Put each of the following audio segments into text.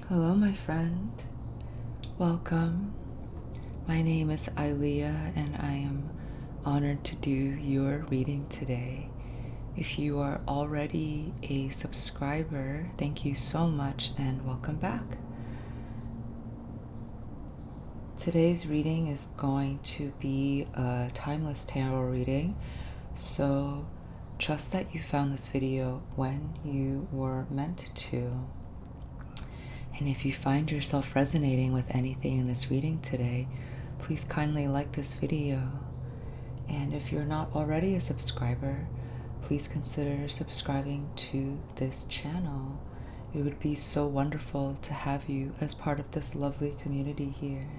Hello, my friend. Welcome. My name is Ailia, and I am honored to do your reading today. If you are already a subscriber, thank you so much and welcome back. Today's reading is going to be a timeless tarot reading, so trust that you found this video when you were meant to. And if you find yourself resonating with anything in this reading today, please kindly like this video. And if you're not already a subscriber, please consider subscribing to this channel. It would be so wonderful to have you as part of this lovely community here.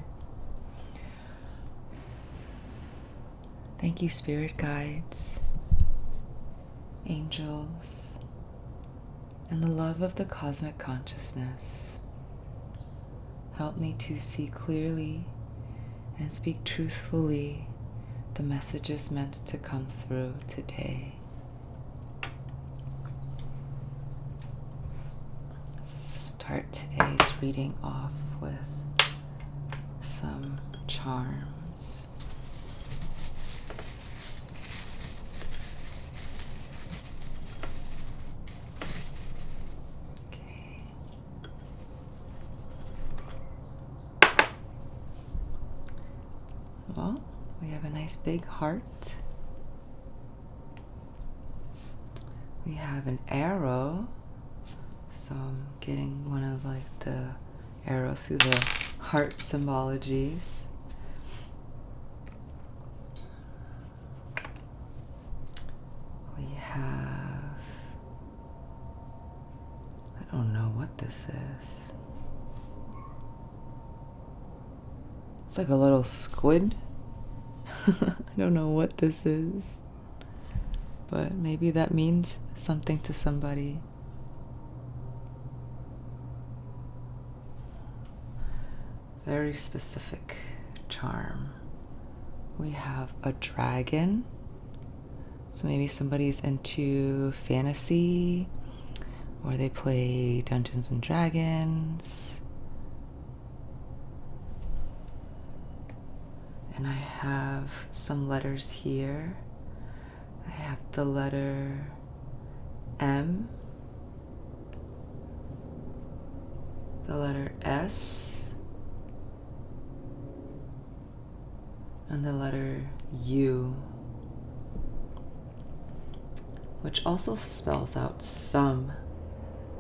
Thank you, spirit guides, angels, and the love of the cosmic consciousness. Help me to see clearly and speak truthfully the messages meant to come through today. Let's start today's reading off with some charms. Well, we have a nice big heart. We have an arrow. So I'm getting one of the arrow through the heart symbologies. We have, I don't know what this is. It's like a little squid. I don't know what this is, but maybe that means something to somebody. Very specific charm. We have a dragon. So maybe somebody's into fantasy, or they play Dungeons and Dragons. And I have some letters here. I have the letter M, the letter S, and the letter U, which also spells out sum,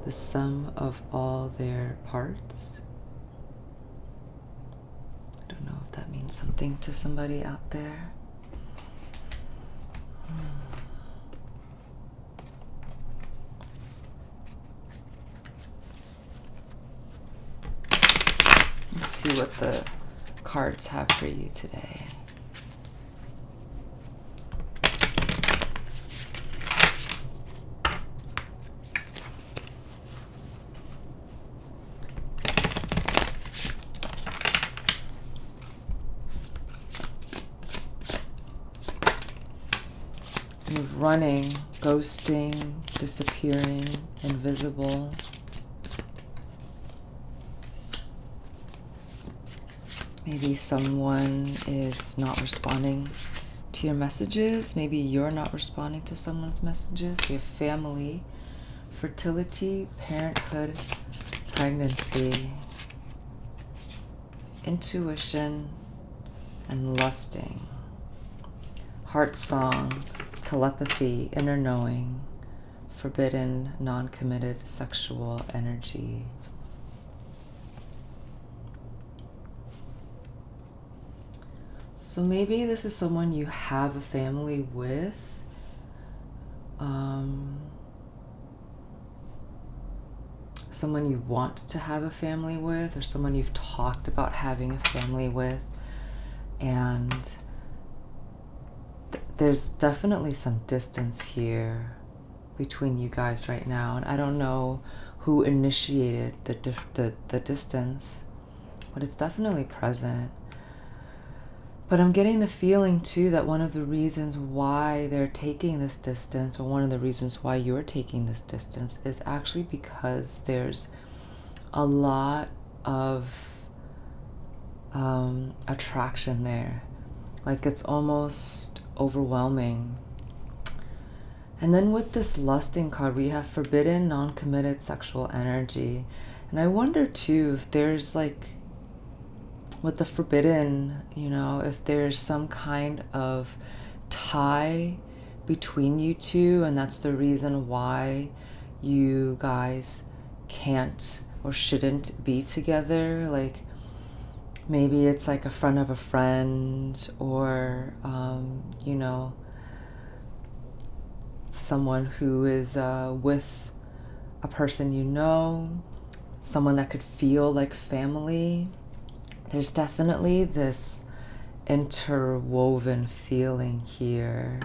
the sum of all their parts. I don't know if that means something to somebody out there. Let's see what the cards have for you today. Of running, ghosting, disappearing, invisible. Maybe someone is not responding to your messages. Maybe you're not responding to someone's messages. We have family, fertility, parenthood, pregnancy, intuition, and lusting. Heart song, telepathy, inner knowing, forbidden, non-committed sexual energy. So maybe this is someone you have a family with. Someone you want to have a family with, or someone you've talked about having a family with. And there's definitely some distance here between you guys right now. And I don't know who initiated the distance, but it's definitely present. But I'm getting the feeling too that one of the reasons why they're taking this distance, or one of the reasons why you're taking this distance, is actually because there's a lot of attraction there. Like it's almost overwhelming. And then with this lusting card, we have forbidden, non-committed sexual energy. And I wonder too if there's like, with the forbidden, you know, if there's some kind of tie between you two, and that's the reason why you guys can't or shouldn't be together. Like maybe it's like a friend of a friend, or you know, someone who is with a person you know, someone that could feel like family. There's definitely this interwoven feeling here,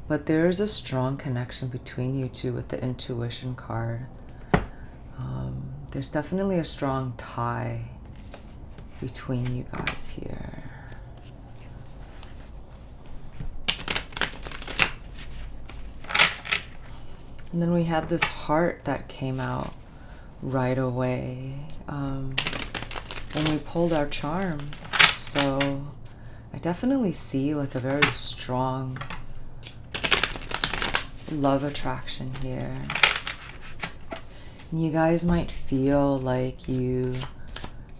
but there is a strong connection between you two with the intuition card. There's definitely a strong tie between you guys here. And then we have this heart that came out right away when we pulled our charms. So I definitely see like a very strong love attraction here. And you guys might feel like you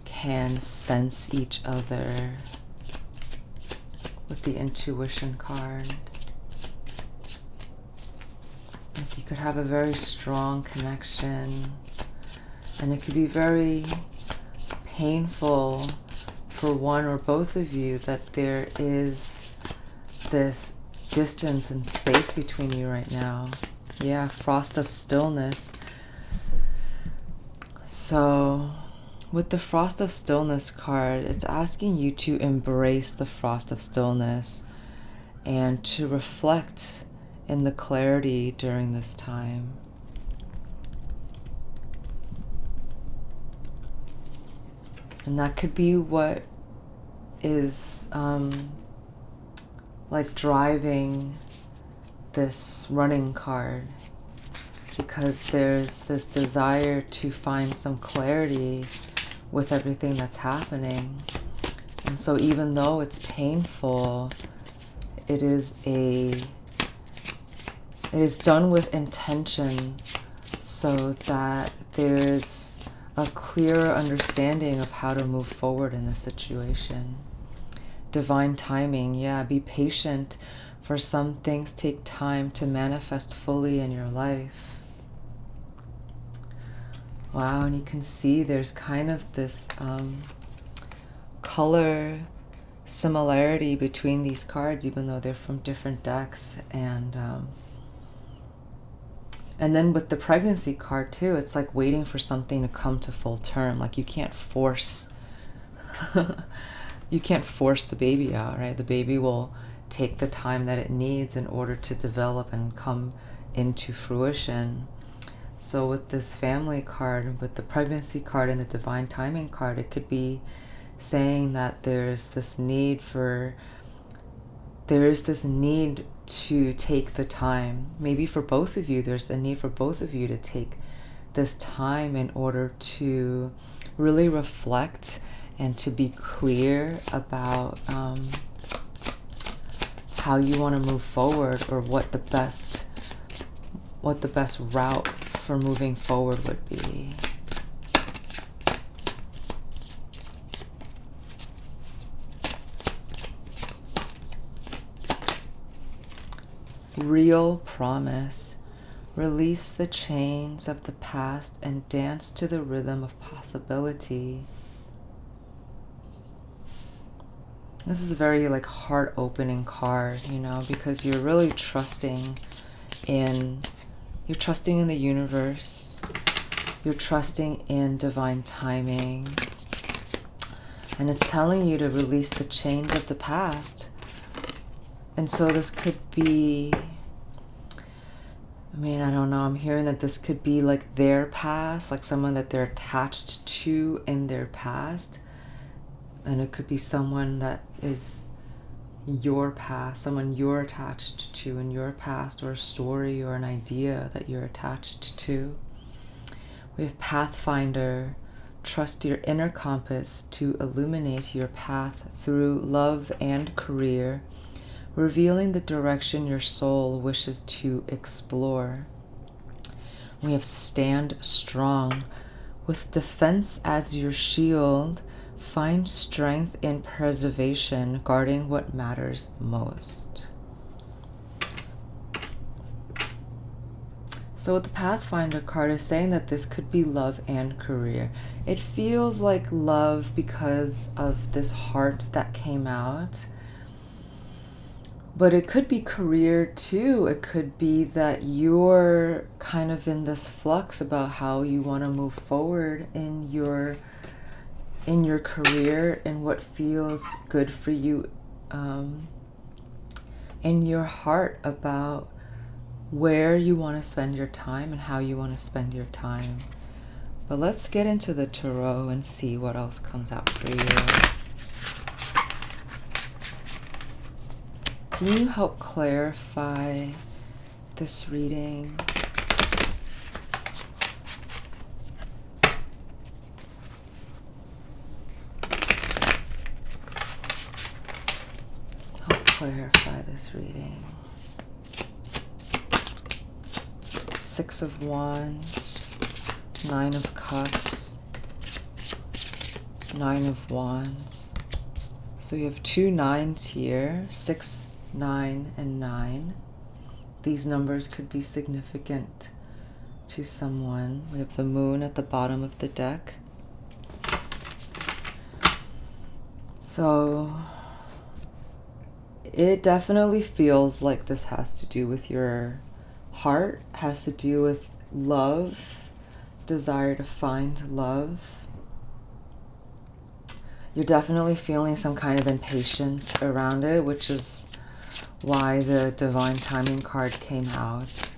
can sense each other with the intuition card. Like you could have a very strong connection, and it could be very painful for one or both of you that there is this distance and space between you right now. Yeah, frost of stillness. So with the frost of stillness card, it's asking you to embrace the frost of stillness and to reflect in the clarity during this time. And that could be what is like driving this running card, because there's this desire to find some clarity with everything that's happening. And so even though it's painful, it is done with intention, so that there's a clearer understanding of how to move forward in this situation. Divine timing, yeah, be patient, for some things take time to manifest fully in your life. Wow, and you can see there's kind of this color similarity between these cards, even though they're from different decks. And then with the pregnancy card too, it's like waiting for something to come to full term. Like you can't force you can't force the baby out, right? The baby will take the time that it needs in order to develop and come into fruition. So with this family card, with the pregnancy card and the divine timing card, it could be saying that there's this need to take the time. Maybe for both of you, there's a need for both of you to take this time in order to really reflect and to be clear about how you want to move forward, or what the best route for moving forward would be. Real promise. Release the chains of the past and dance to the rhythm of possibility. This is a very like heart-opening card, you know, because you're really trusting in the universe. You're trusting in divine timing. And it's telling you to release the chains of the past. And so this could be, I mean, I don't know, I'm hearing that this could be like their past, like someone that they're attached to in their past. And it could be someone that is your past, someone you're attached to in your past, or a story or an idea that you're attached to. We have Pathfinder. Trust your inner compass to illuminate your path through love and career, revealing the direction your soul wishes to explore. We have Stand Strong. With defense as your shield, find strength in preservation, guarding what matters most. So with the Pathfinder card is saying that this could be love and career. It feels like love because of this heart that came out. But it could be career too. It could be that you're kind of in this flux about how you want to move forward in your career and what feels good for you in your heart about where you want to spend your time and how you want to spend your time. But let's get into the tarot and see what else comes out for you. Can you help clarify this reading? Help clarify this reading. Six of Wands, Nine of Cups, Nine of Wands. So you have two nines here, 6, 9, and 9. These numbers could be significant to someone. We have the Moon at the bottom of the deck. So it definitely feels like this has to do with your heart, has to do with love, desire to find love. You're definitely feeling some kind of impatience around it, which is why the Divine Timing card came out.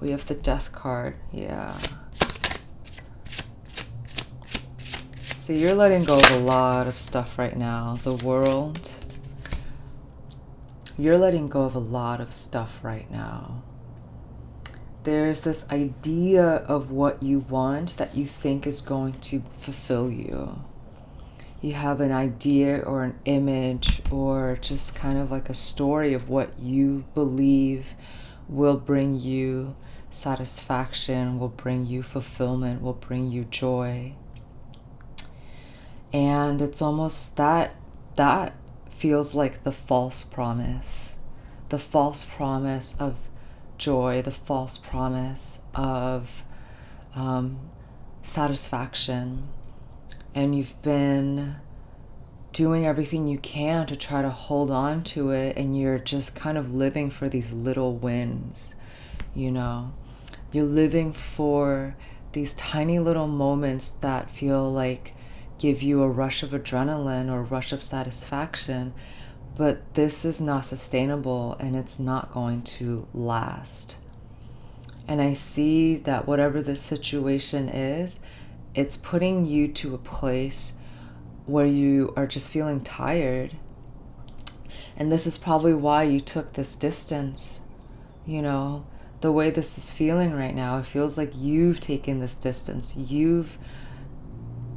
We have the Death card, yeah. So you're letting go of a lot of stuff right now. The World. You're letting go of a lot of stuff right now. There's this idea of what you want that you think is going to fulfill you. You have an idea or an image or just kind of like a story of what you believe will bring you satisfaction, will bring you fulfillment, will bring you joy. And it's almost that feels like the false promise of joy, the false promise of satisfaction. And you've been doing everything you can to try to hold on to it, and you're just kind of living for these little wins, you know. You're living for these tiny little moments that feel like give you a rush of adrenaline or a rush of satisfaction, but this is not sustainable and it's not going to last. And I see that whatever the situation is, it's putting you to a place where you are just feeling tired. And this is probably why you took this distance. You know, the way this is feeling right now, it feels like you've taken this distance. You've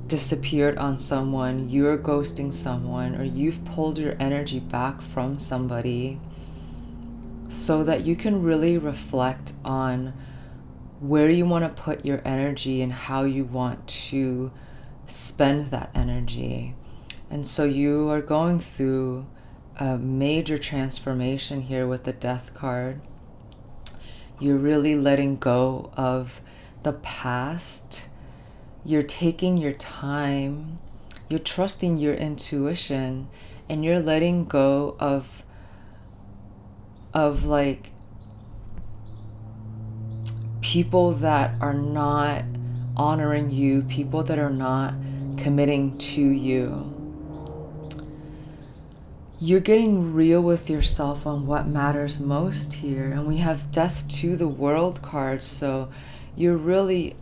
disappeared on someone, you're ghosting someone, or you've pulled your energy back from somebody so that you can really reflect on where you want to put your energy and how you want to spend that energy. And so you are going through a major transformation here with the Death card. You're really letting go of the past. You're taking your time, you're trusting your intuition, and you're letting go of like people that are not honoring you, people that are not committing to you. You're getting real with yourself on what matters most here. And we have Death to the World card, so you're really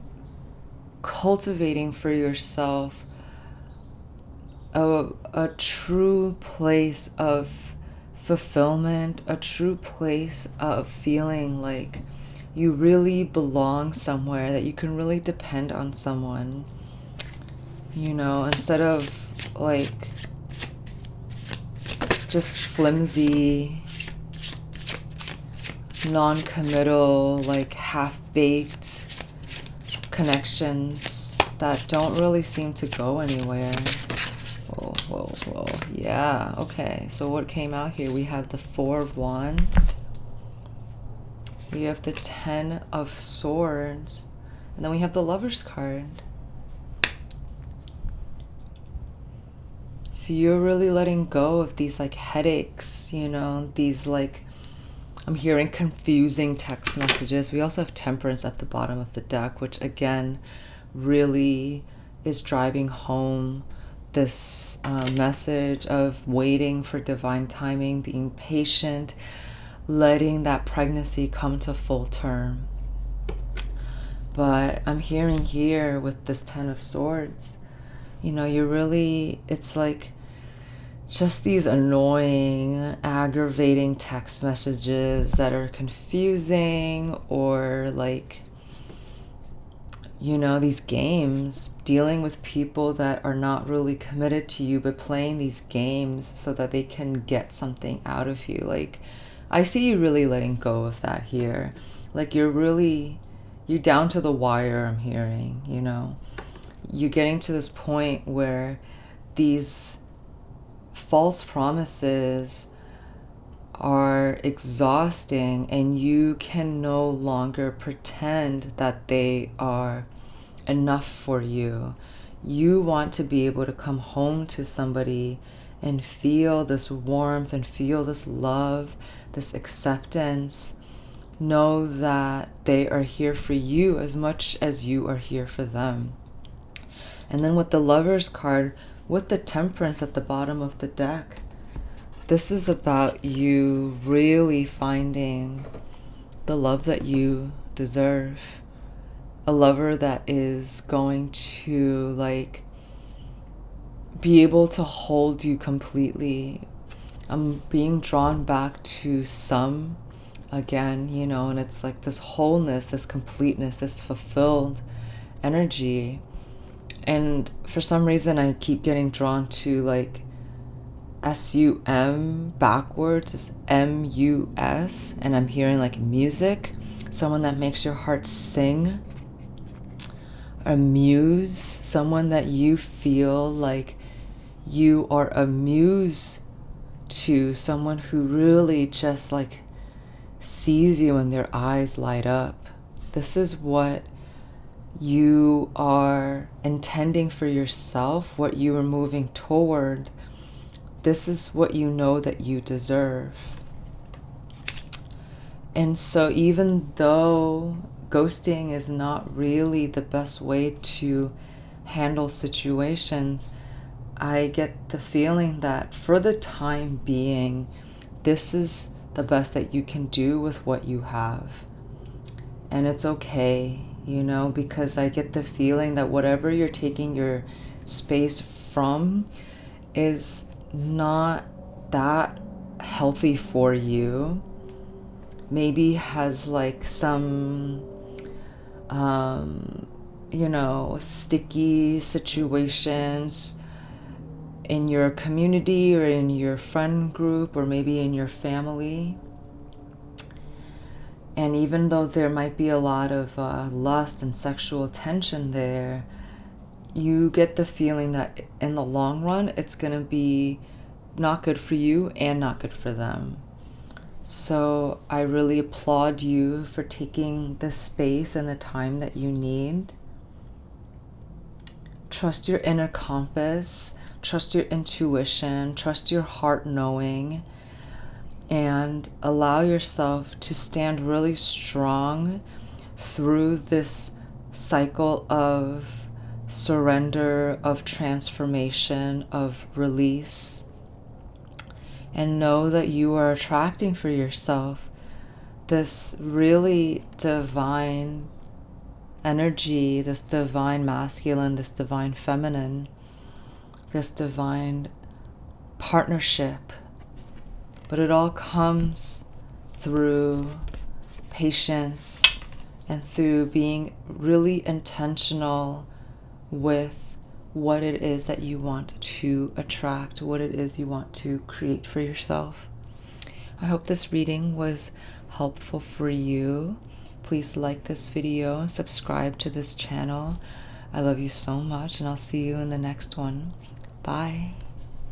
cultivating for yourself a true place of fulfillment, a true place of feeling like you really belong somewhere, that you can really depend on someone, you know, instead of like just flimsy, non-committal, like half-baked connections that don't really seem to go anywhere. Whoa, whoa, whoa. Yeah, okay. So what came out here? We have the Four of Wands. We have the Ten of Swords. And then we have the Lover's card. So you're really letting go of these like headaches, you know, these like, I'm hearing confusing text messages. We also have Temperance at the bottom of the deck, which again really is driving home this message of waiting for divine timing, being patient, letting that pregnancy come to full term. But I'm hearing here with this Ten of Swords, you know, you're really, it's like just these annoying, aggravating text messages that are confusing, or like, you know, these games, dealing with people that are not really committed to you, but playing these games so that they can get something out of you. Like, I see you really letting go of that here. Like, you're down to the wire, I'm hearing, you know. You're getting to this point where these false promises are exhausting, and you can no longer pretend that they are enough for you. You want to be able to come home to somebody and feel this warmth and feel this love, this acceptance. Know that they are here for you as much as you are here for them. And then with the Lover's card, with the Temperance at the bottom of the deck, this is about you really finding the love that you deserve. A lover that is going to like be able to hold you completely. I'm being drawn back to some again, you know, and it's like this wholeness, this completeness, this fulfilled energy. And for some reason I keep getting drawn to like S-U-M backwards is M-U-S, and I'm hearing like music, someone that makes your heart sing. A muse, someone that you feel like you are a muse to, someone who really just like sees you and their eyes light up. This is what you are intending for yourself, what you are moving toward. This is what you know that you deserve. And so even though ghosting is not really the best way to handle situations, I get the feeling that for the time being, this is the best that you can do with what you have. And it's okay, you know, because I get the feeling that whatever you're taking your space from is not that healthy for you. Maybe has like some you know, sticky situations in your community or in your friend group or maybe in your family. And even though there might be a lot of lust and sexual tension there, you get the feeling that in the long run, it's going to be not good for you and not good for them. So I really applaud you for taking the space and the time that you need. Trust your inner compass, trust your intuition, trust your heart knowing, and allow yourself to stand really strong through this cycle of surrender, of transformation, of release. And know that you are attracting for yourself this really divine energy, this divine masculine, this divine feminine, this divine partnership. But it all comes through patience and through being really intentional with what it is that you want to attract, what it is you want to create for yourself. I hope this reading was helpful for you. Please like this video, subscribe to this channel. I love you so much, and I'll see you in the next one. Bye.